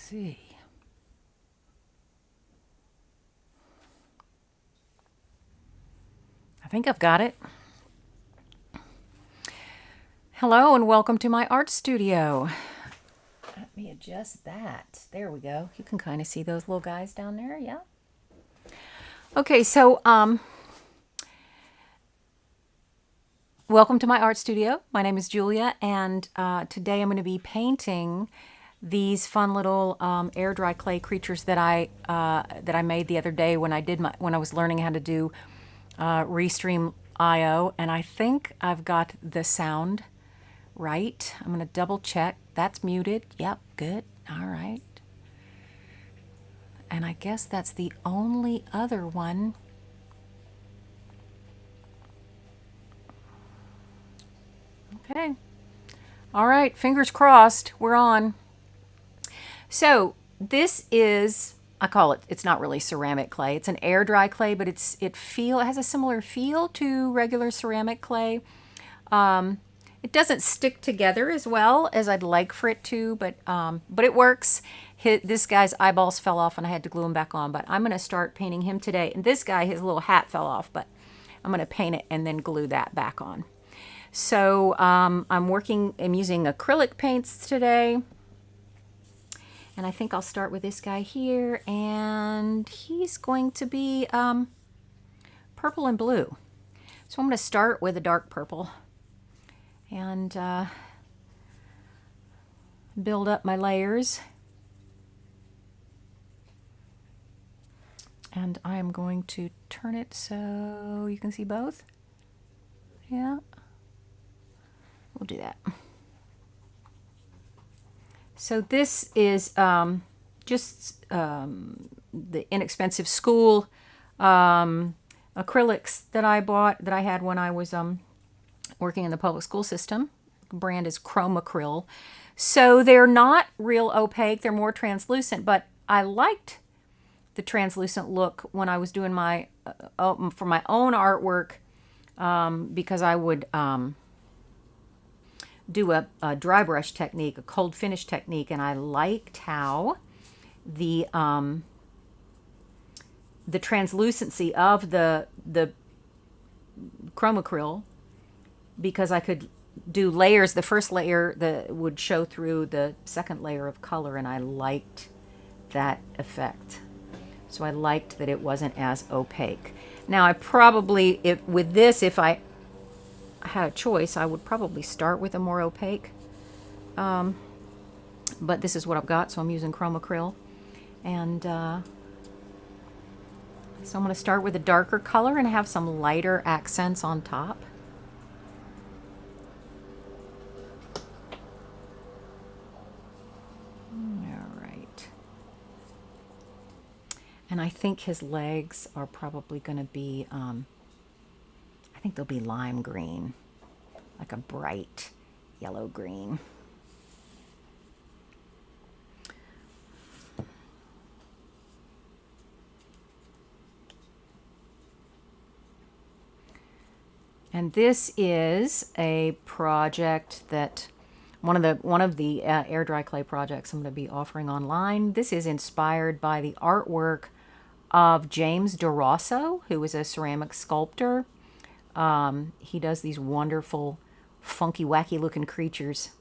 see. I think I've got it. Hello and welcome to my art studio. Let me adjust that. There we go. You can kind of see those little guys down there, yeah? Okay, so welcome to my art studio. My name is Julia, and today I'm going to be painting these fun little air dry clay creatures that I made the other day when I was learning how to do Restream IO, and I think I've got the sound right. I'm going to double check. That's muted. Yep, good. All right. And I guess that's the only other one. Okay. All right, fingers crossed. We're on. So this is, I call it, it's not really ceramic clay. It's an air dry clay, but it has a similar feel to regular ceramic clay. It doesn't stick together as well as I'd like for it to, but it works. This guy's eyeballs fell off and I had to glue them back on, but I'm going to start painting him today. And this guy, his little hat fell off, but I'm going to paint it and then glue that back on. So I'm using acrylic paints today. And I think I'll start with this guy here, and he's going to be purple and blue. So I'm going to start with a dark purple and build up my layers. And I am going to turn it so you can see both. Yeah, we'll do that. So this is just the inexpensive school acrylics that I bought, that I had when I was working in the public school system. The brand is Chromacryl. So they're not real opaque, they're more translucent, but I liked the translucent look when I was doing my, for my own artwork, because I would do a dry brush technique, a cold finish technique, and I liked how the translucency of the Chromacryl, because I could do layers. The first layer that would show through the second layer of color, and I liked that effect. So I liked that it wasn't as opaque. Now I probably, with this, if I had a choice, I would probably start with a more opaque, but this is what I've got, so I'm using Chromacryl. And so I'm going to start with a darker color and have some lighter accents on top. All right. And I think his legs are probably going to be I think they'll be lime green, like a bright yellow green. And this is a project that one of the air dry clay projects I'm going to be offering online. This is inspired by the artwork of James DeRosso, who is a ceramic sculptor. He does these wonderful, funky, wacky looking creatures.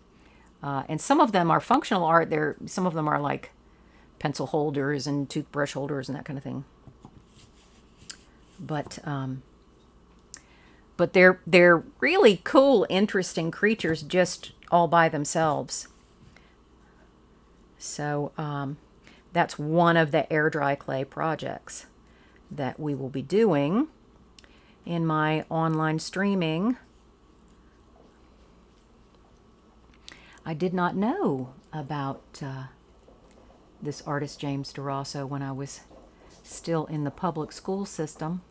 And some of them are functional art. Some of them are like pencil holders and toothbrush holders and that kind of thing. But they're really cool, interesting creatures just all by themselves. So that's one of the air dry clay projects that we will be doing in my online streaming. I did not know about this artist James DeRosso when I was still in the public school system.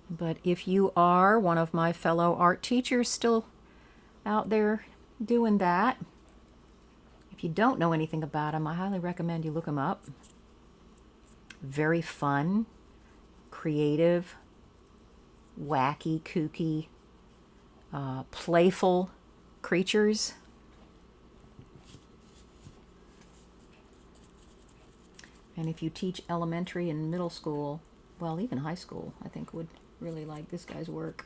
But if you are one of my fellow art teachers still out there doing that, if you don't know anything about him, I highly recommend you look him up. Very fun, creative, wacky, kooky, playful creatures. And if you teach elementary and middle school, well, even high school, I think would really like this guy's work.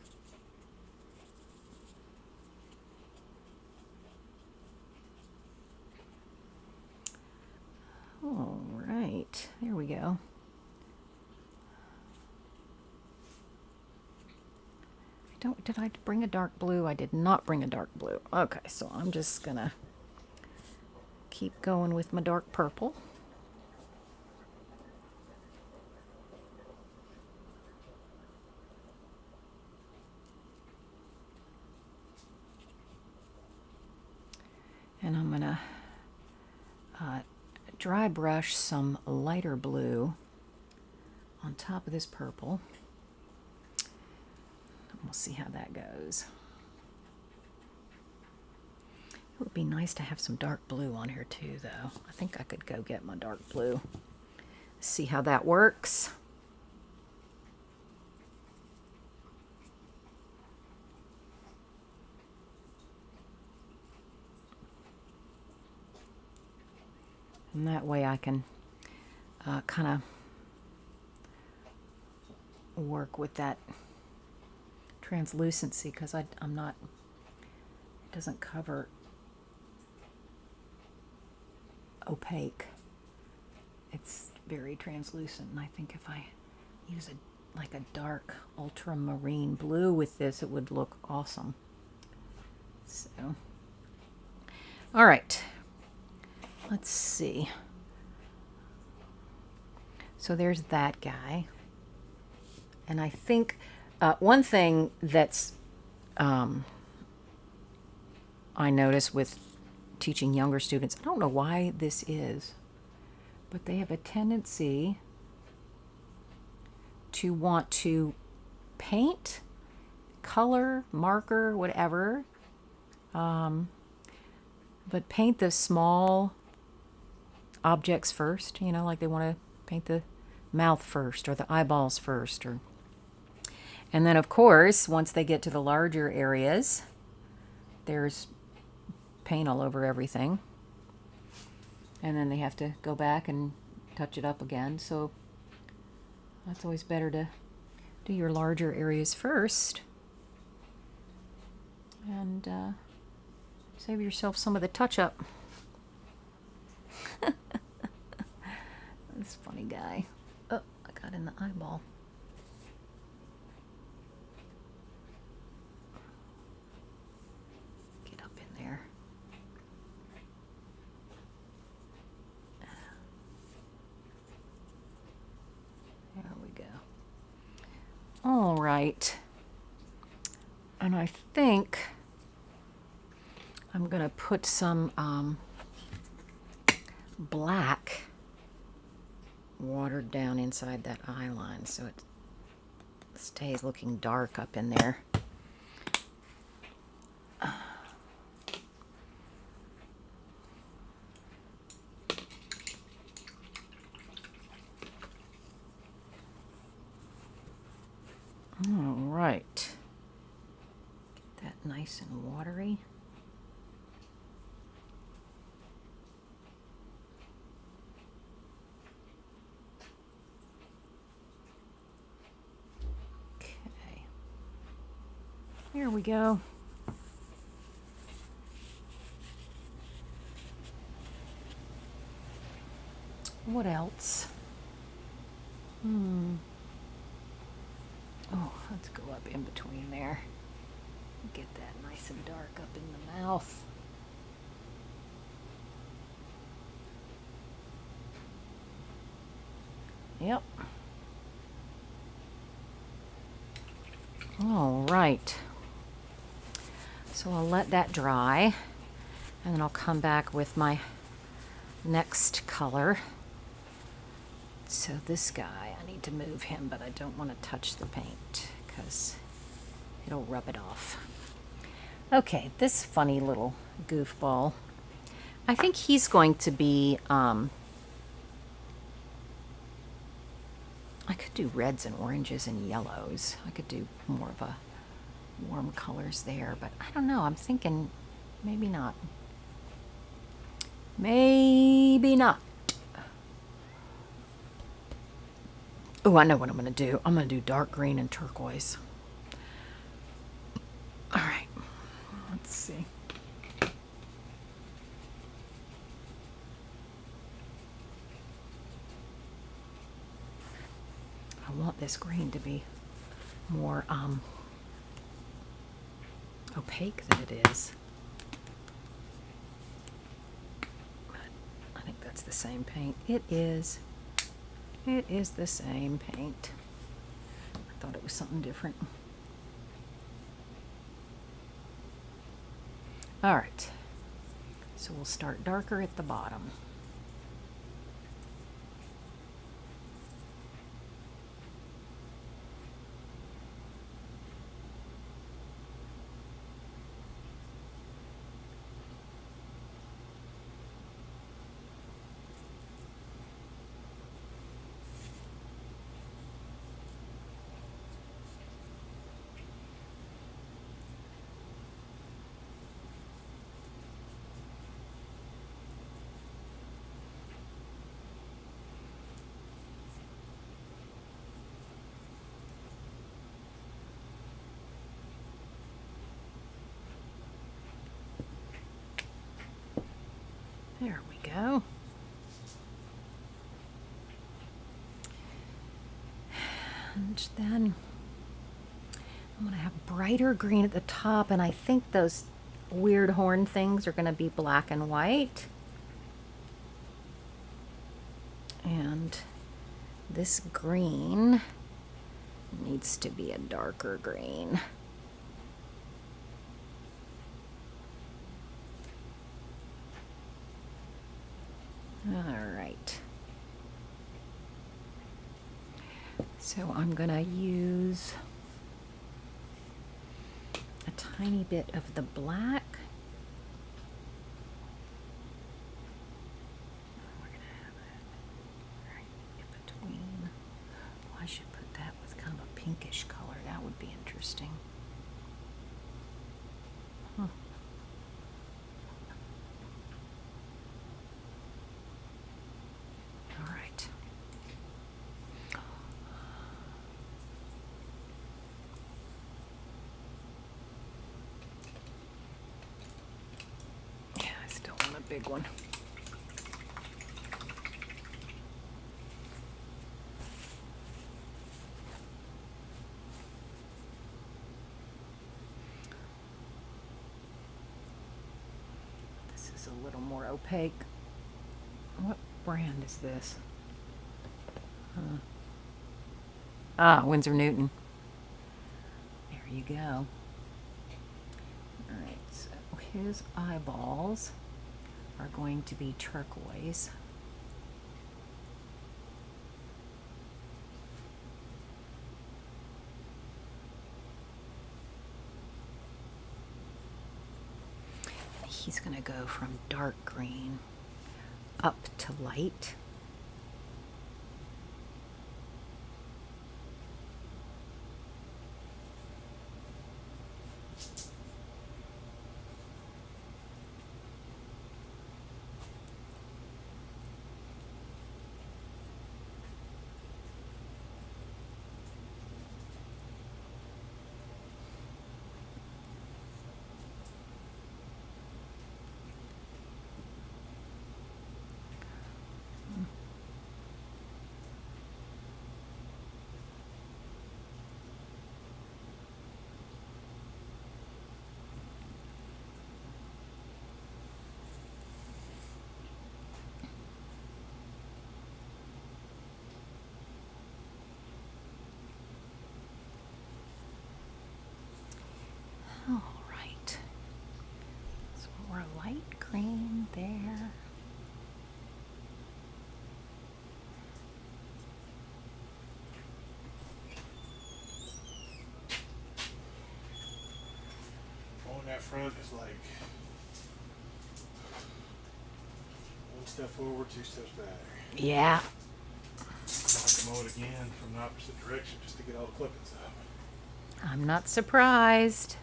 All right, there we go. Did I bring a dark blue? I did not bring a dark blue. Okay, so I'm just gonna keep going with my dark purple. And I'm gonna dry brush some lighter blue on top of this purple. We'll see how that goes. It would be nice to have some dark blue on here too, though. I think I could go get my dark blue. See how that works. And that way I can kind of work with that translucency, because I'm not, it doesn't cover opaque. It's very translucent, and I think if I use like a dark ultramarine blue with this, it would look awesome. So, all right, let's see. So there's that guy. And I think one thing that's I notice with teaching younger students, I don't know why this is, but they have a tendency to want to paint, color, marker, whatever, but paint the small objects first, you know, like they want to paint the mouth first or the eyeballs first, and then of course once they get to the larger areas, there's paint all over everything, and then they have to go back and touch it up again. So that's always better to do your larger areas first and save yourself some of the touch-up. This funny guy. Oh, I got in the eyeball. Get up in there. There we go. All right. And I think I'm going to put some black watered down inside that eye line so it stays looking dark up in there. All right. Get that nice and watery. There we go. What else? Oh, let's go up in between there. Get that nice and dark up in the mouth. Yep. All right. So I'll let that dry, and then I'll come back with my next color. So this guy, I need to move him, but I don't want to touch the paint because it'll rub it off. Okay, this funny little goofball, I think he's going to be, I could do reds and oranges and yellows. I could do more of a warm colors there, but I don't know. I'm thinking maybe not. Maybe not. Oh, I know what I'm going to do. I'm going to do dark green and turquoise. All right, let's see. I want this green to be more opaque than it is. But I think that's the same paint. It is. It is the same paint. I thought it was something different. All right, so we'll start darker at the bottom. There we go. And then I'm going to have brighter green at the top, and I think those weird horn things are going to be black and white. And this green needs to be a darker green. All right. So I'm going to use a tiny bit of the black. We're going to have it right in between. Well, I should put that with kind of a pinkish color. That would be interesting. Huh. All right. Yeah, I still want a big one. This is a little more opaque. What brand is this? Ah, Winsor Newton. There you go. All right, so his eyeballs are going to be turquoise. And he's going to go from dark green up to light. All right, so we're a light green there. On that front is like one step forward, two steps back. Yeah. I have to mow it again from the opposite direction just to get all the clippings up. I'm not surprised.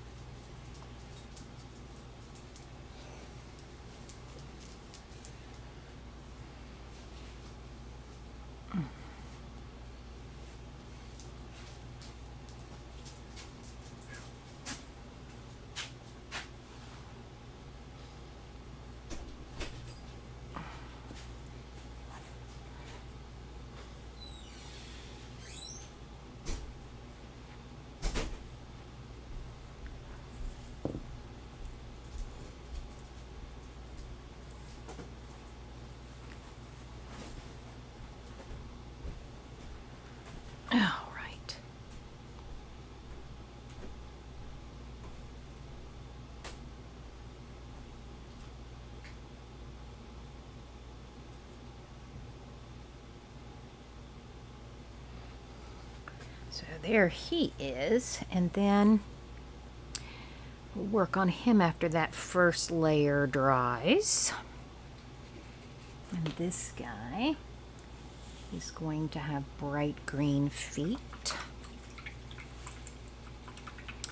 All right. So there he is, and then we'll work on him after that first layer dries. And this guy is going to have bright green feet.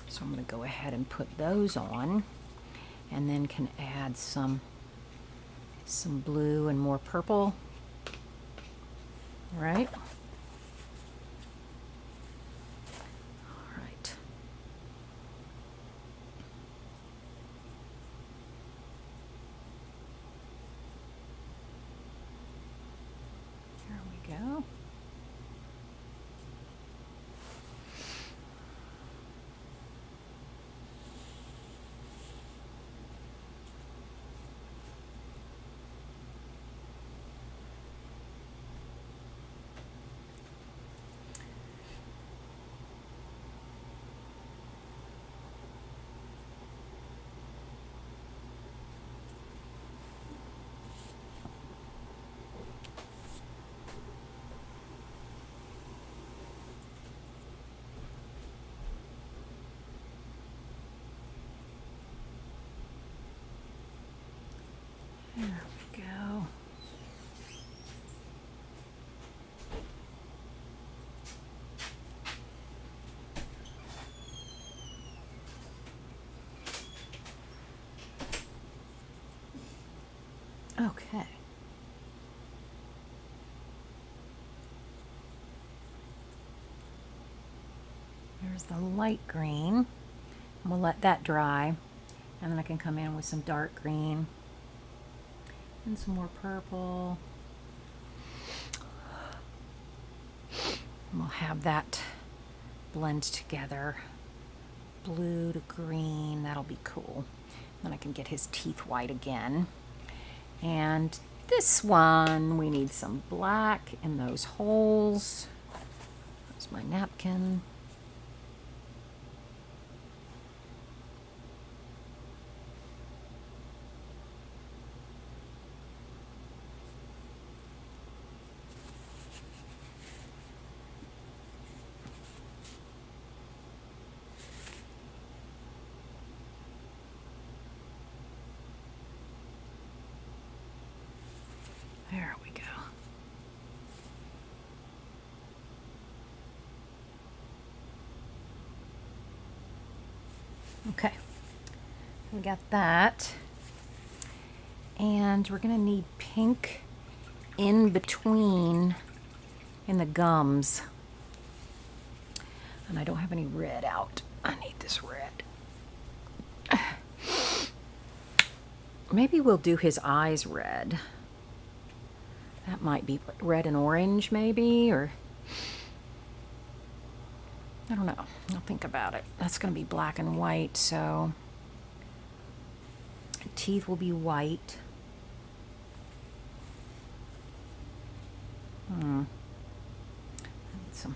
So I'm going to go ahead and put those on, and then can add some blue and more purple. Right? All right. There we go. There we go. Okay. There's the light green. And we'll let that dry. And then I can come in with some dark green and some more purple. And we'll have that blend together. Blue to green, that'll be cool. Then I can get his teeth white again. And this one, we need some black in those holes. There's my napkin. There we go. Okay, we got that. And we're gonna need pink in between in the gums. And I don't have any red out. I need this red. Maybe we'll do his eyes red. That might be red and orange, maybe, or I don't know. I'll think about it. That's going to be black and white, so teeth will be white. I need some.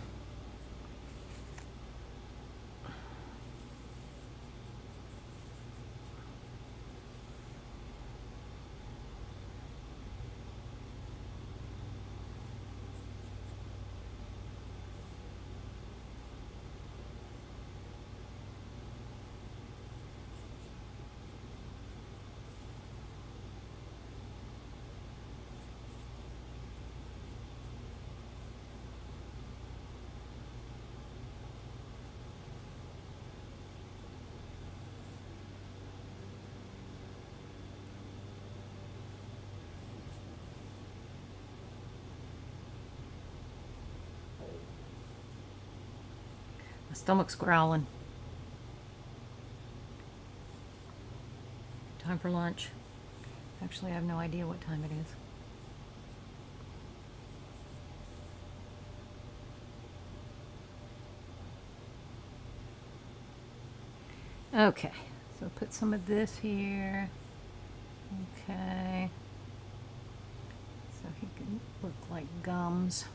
My stomach's growling. Time for lunch. Actually, I have no idea what time it is. Okay, so put some of this here. Okay. So he can look like gums.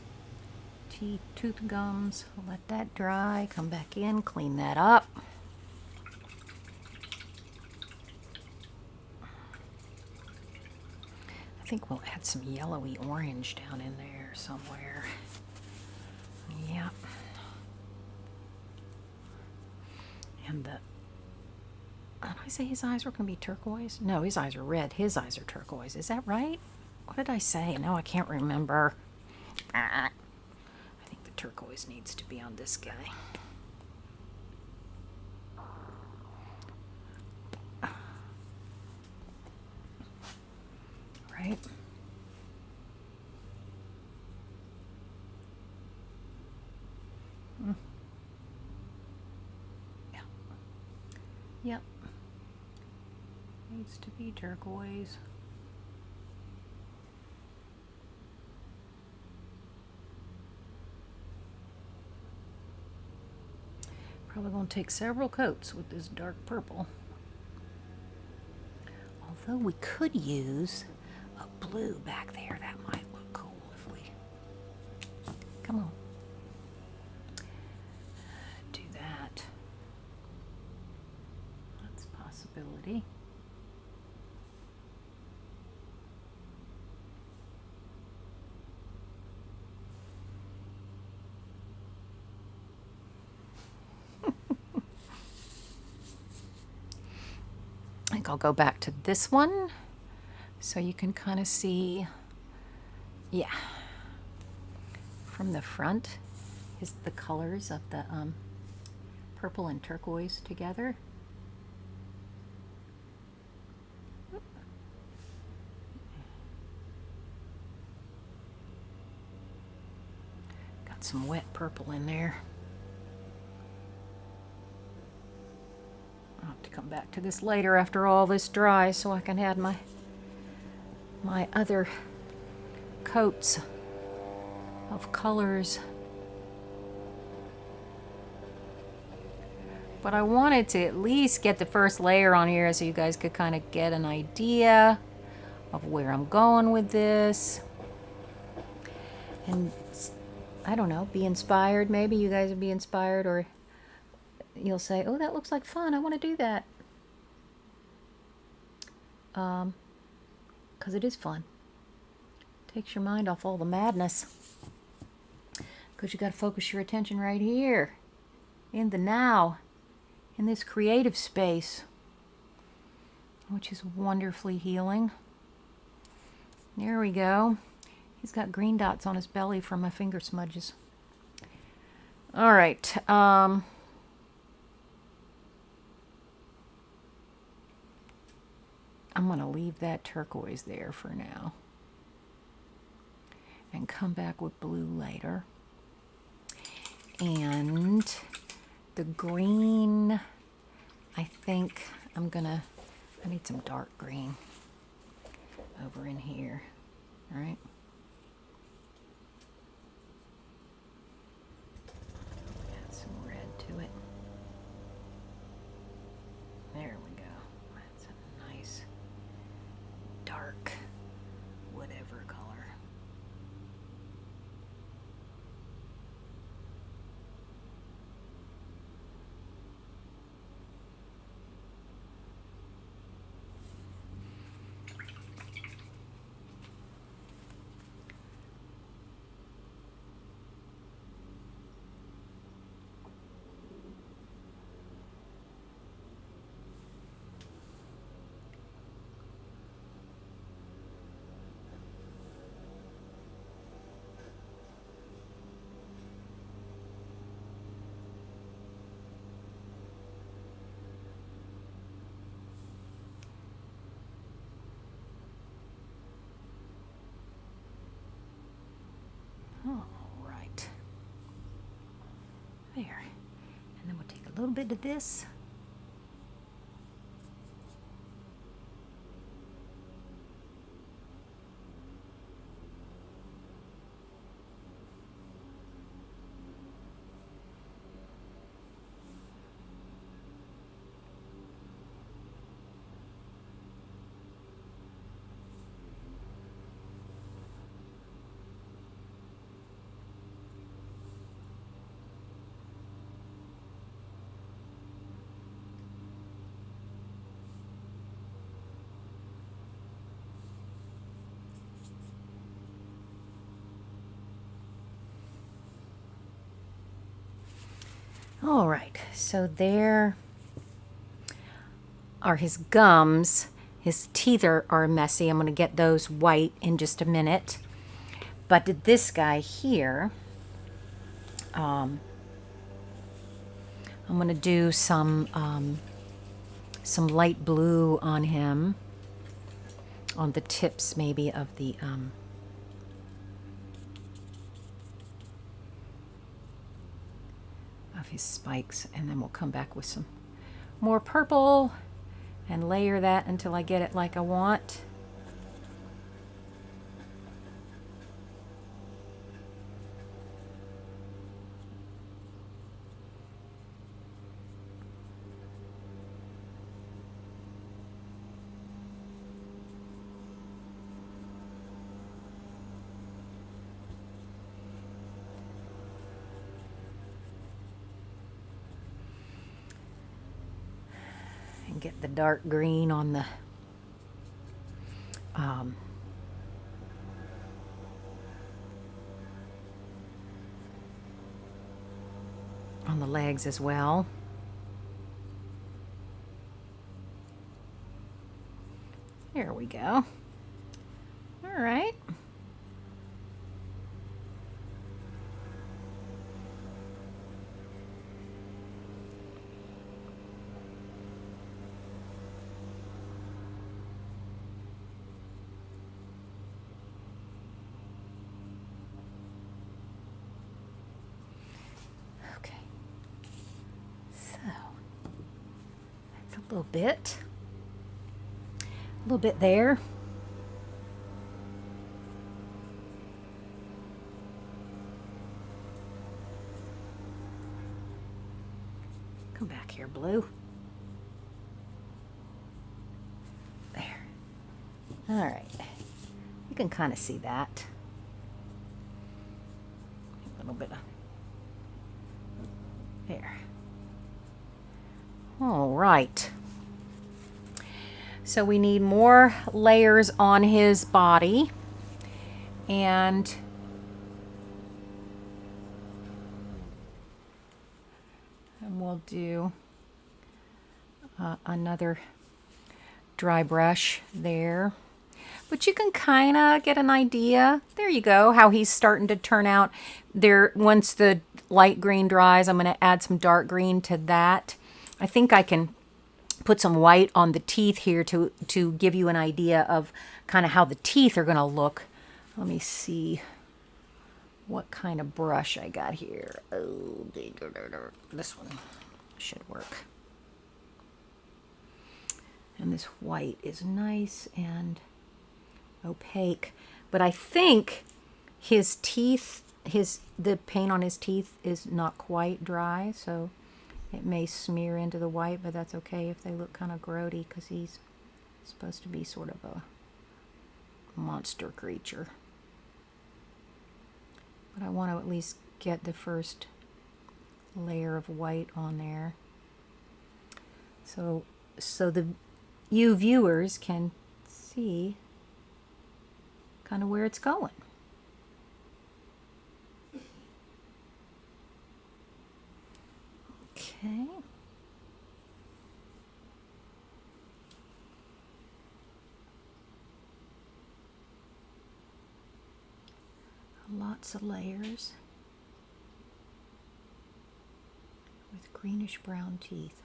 tooth gums. Let that dry. Come back in, clean that up. I think we'll add some yellowy orange down in there somewhere. Yep. And did I say his eyes were going to be turquoise? No, his eyes are red. His eyes are turquoise. Is that right? What did I say? No, I can't remember. I think the turquoise needs to be on this guy. Right? Yeah. Yep. Needs to be turquoise. Probably going to take several coats with this dark purple. Although we could use a blue back there. That might look cool if we... Come on. Do that. That's a possibility. I think I'll go back to this one so you can kind of see, yeah, from the front is the colors of the purple and turquoise together. Got some wet purple in there. I'll have to come back to this later after all this dries so I can add my other coats of colors. But I wanted to at least get the first layer on here so you guys could kind of get an idea of where I'm going with this. And I don't know, be inspired. Maybe you guys will be inspired, or you'll say, oh, that looks like fun. I want to do that. Because it is fun. Takes your mind off all the madness. Because you got to focus your attention right here. In the now. In this creative space. Which is wonderfully healing. There we go. He's got green dots on his belly from my finger smudges. All right. I'm going to leave that turquoise there for now. And come back with blue later. And the green, I think I need some dark green over in here. All right. Add some red to it. There we go. That's a nice dark whatever color. All right. There. And then we'll take a little bit of this. All right, so there are his gums. His teeth are messy. I'm going to get those white in just a minute. But this guy here, I'm going to do some light blue on him, on the tips maybe of the of his spikes, and then we'll come back with some more purple and layer that until I get it like I want. And get the dark green on the legs as well. There we go. All right. Okay. So that's a little bit. A little bit there. Come back here, blue. There. All right. You can kind of see that. A little bit of there. All right. So we need more layers on his body, and we'll do another dry brush there. But you can kind of get an idea. There you go, how he's starting to turn out. There, once the light green dries, I'm going to add some dark green to that. I think I can put some white on the teeth here to give you an idea of kind of how the teeth are going to look. Let me see what kind of brush I got here. Oh, this one should work. And this white is nice and opaque, but I think his teeth, the paint on his teeth is not quite dry, so it may smear into the white, but that's okay if they look kind of grody, because he's supposed to be sort of a monster creature. But I want to at least get the first layer of white on there, so you viewers can see kind of where it's going. Okay. Lots of layers with greenish brown teeth.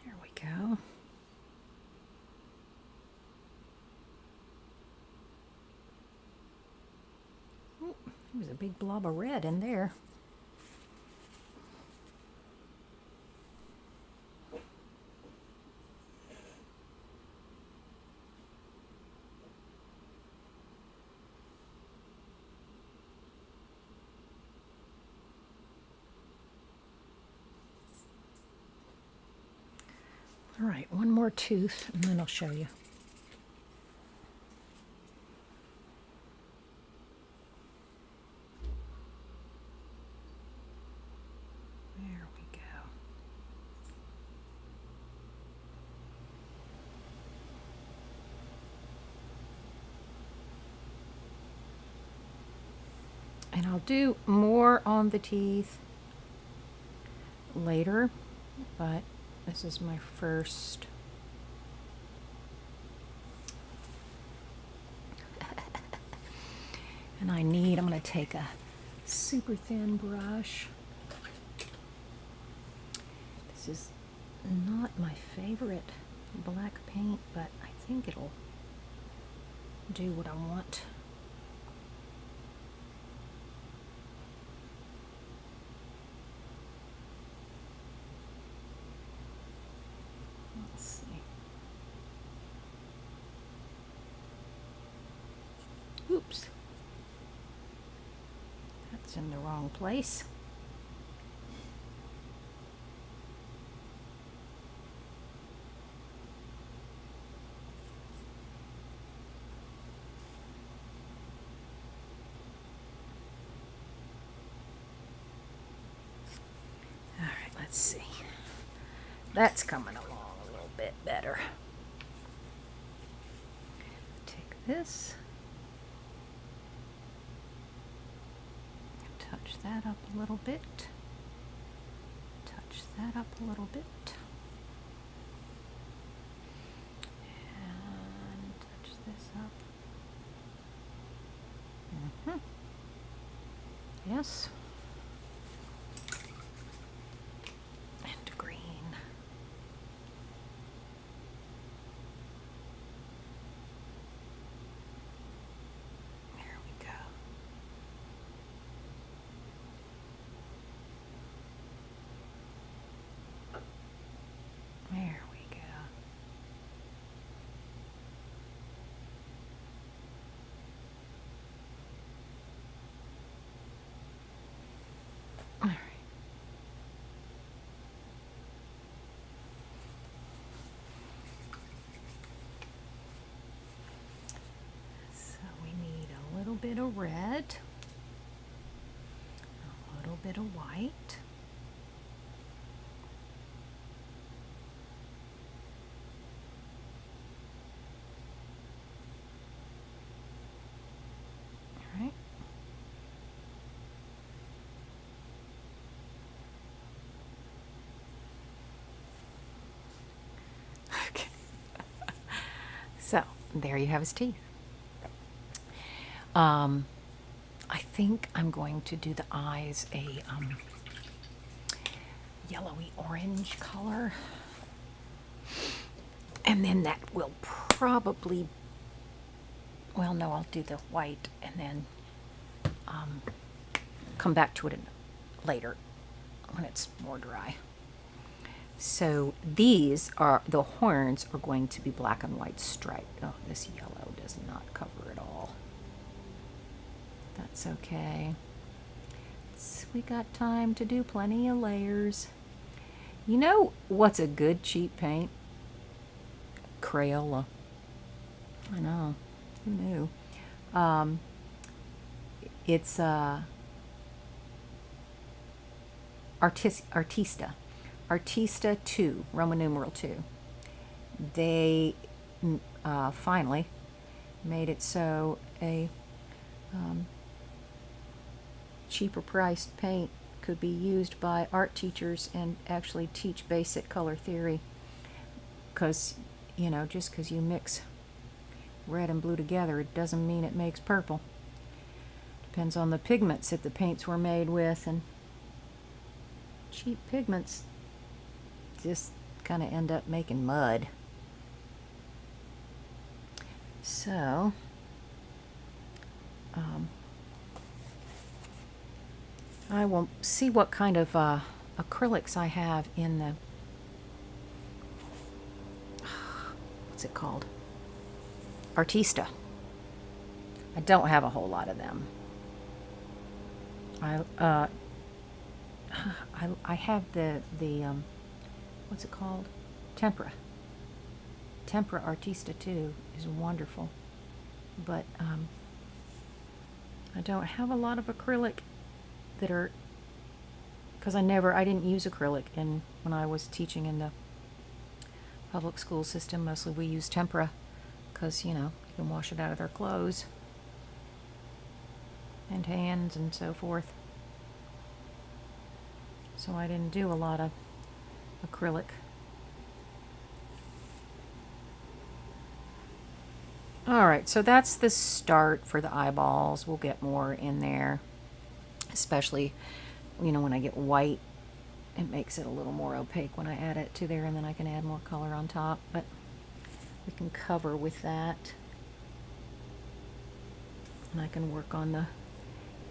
There we go. Oh, there was a big blob of red in there. All right, one more tooth, and then I'll show you. I'll do more on the teeth later, but this is my first. And I'm going to take a super thin brush. This is not my favorite black paint, but I think it'll do what I want. Let's see. Oops. That's in the wrong place. All right, let's see. That's coming along a little bit better. Take this. Touch that up a little bit. Touch that up a little bit. And touch this up. Yes. And green. There we go. There we go. All right. So we need a little bit of red, a little bit of white. So there you have his teeth. I think I'm going to do the eyes a yellowy orange color, and then that will probably, well, no, I'll do the white and then come back to it later when it's more dry. So these are, the horns are going to be black and white striped. Oh, this yellow does not cover it all. That's okay. We got time to do plenty of layers. You know what's a good cheap paint? Crayola. I know. Who knew? It's Artista. Artista 2, Roman numeral 2. They finally made it so a cheaper priced paint could be used by art teachers and actually teach basic color theory. Because, you know, just because you mix red and blue together, it doesn't mean it makes purple. Depends on the pigments that the paints were made with, and cheap pigments just kind of end up making mud. So I will see what kind of acrylics I have in the, what's it called? Artista. I don't have a whole lot of them. I have the what's it called? Tempera. Tempera Artista 2 is wonderful, but I don't have a lot of acrylic that are, because I didn't use acrylic when I was teaching in the public school system. Mostly we use tempera because, you know, you can wash it out of their clothes. and hands and so forth. So I didn't do a lot of acrylic. Alright, so that's the start for the eyeballs. We'll get more in there, especially, you know, when I get white. It makes it a little more opaque when I add it to there, and then I can add more color on top, but we can cover with that. And I can work on the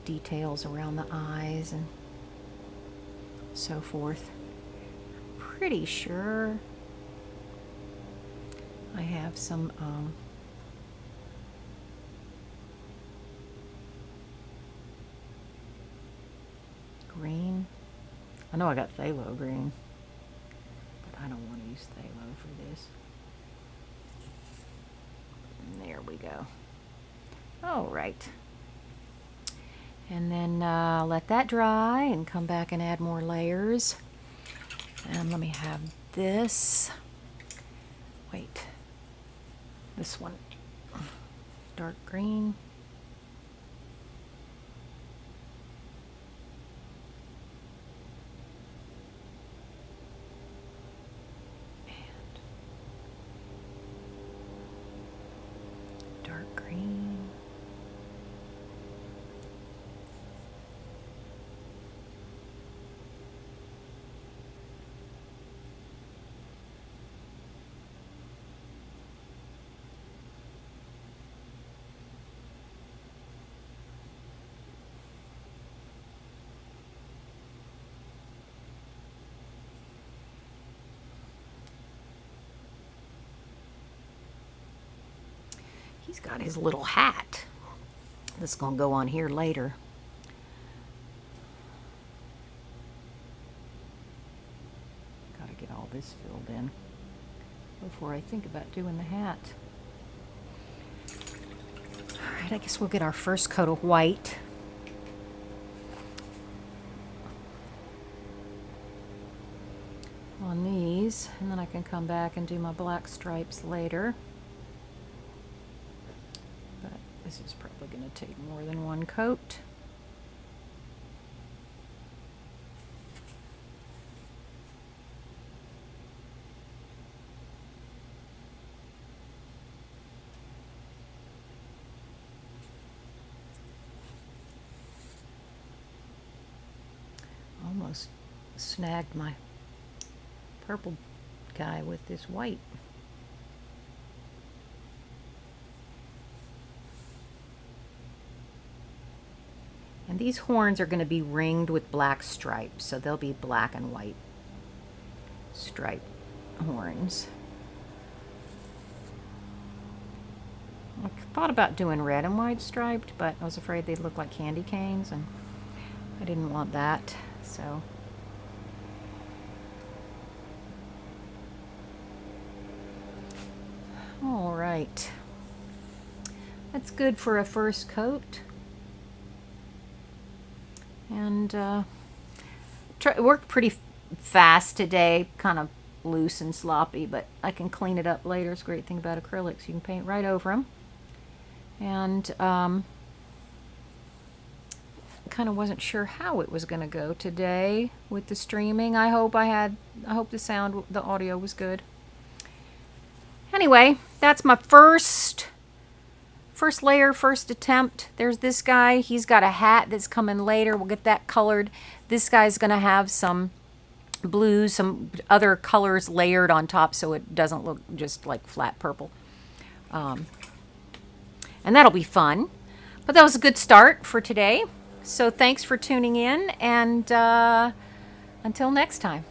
details around the eyes and so forth. Pretty sure I have some green. I know I got phthalo green, but I don't want to use phthalo for this. And there we go. All right. And then let that dry and come back and add more layers. And let me have this. Wait. This one. Dark green. And dark green. He's got his little hat. That's going to go on here later. Got to get all this filled in before I think about doing the hat. All right, I guess we'll get our first coat of white. On these, and then I can come back and do my black stripes later. But this is probably going to take more than one coat. Almost snagged my purple guy with this white. And these horns are going to be ringed with black stripes, so they'll be black and white stripe horns. I thought about doing red and white striped, but I was afraid they'd look like candy canes, and I didn't want that, so. All right. That's good for a first coat. And worked pretty fast today, kind of loose and sloppy, but I can clean it up later. It's a great thing about acrylics. You can paint right over them. And kind of wasn't sure how it was going to go today with the streaming. I hope the audio was good. Anyway, that's my first layer, first attempt. There's this guy. He's got a hat that's coming later. We'll get that colored. This guy's going to have some blues, some other colors layered on top so it doesn't look just like flat purple. And that'll be fun. But that was a good start for today. So thanks for tuning in, and until next time.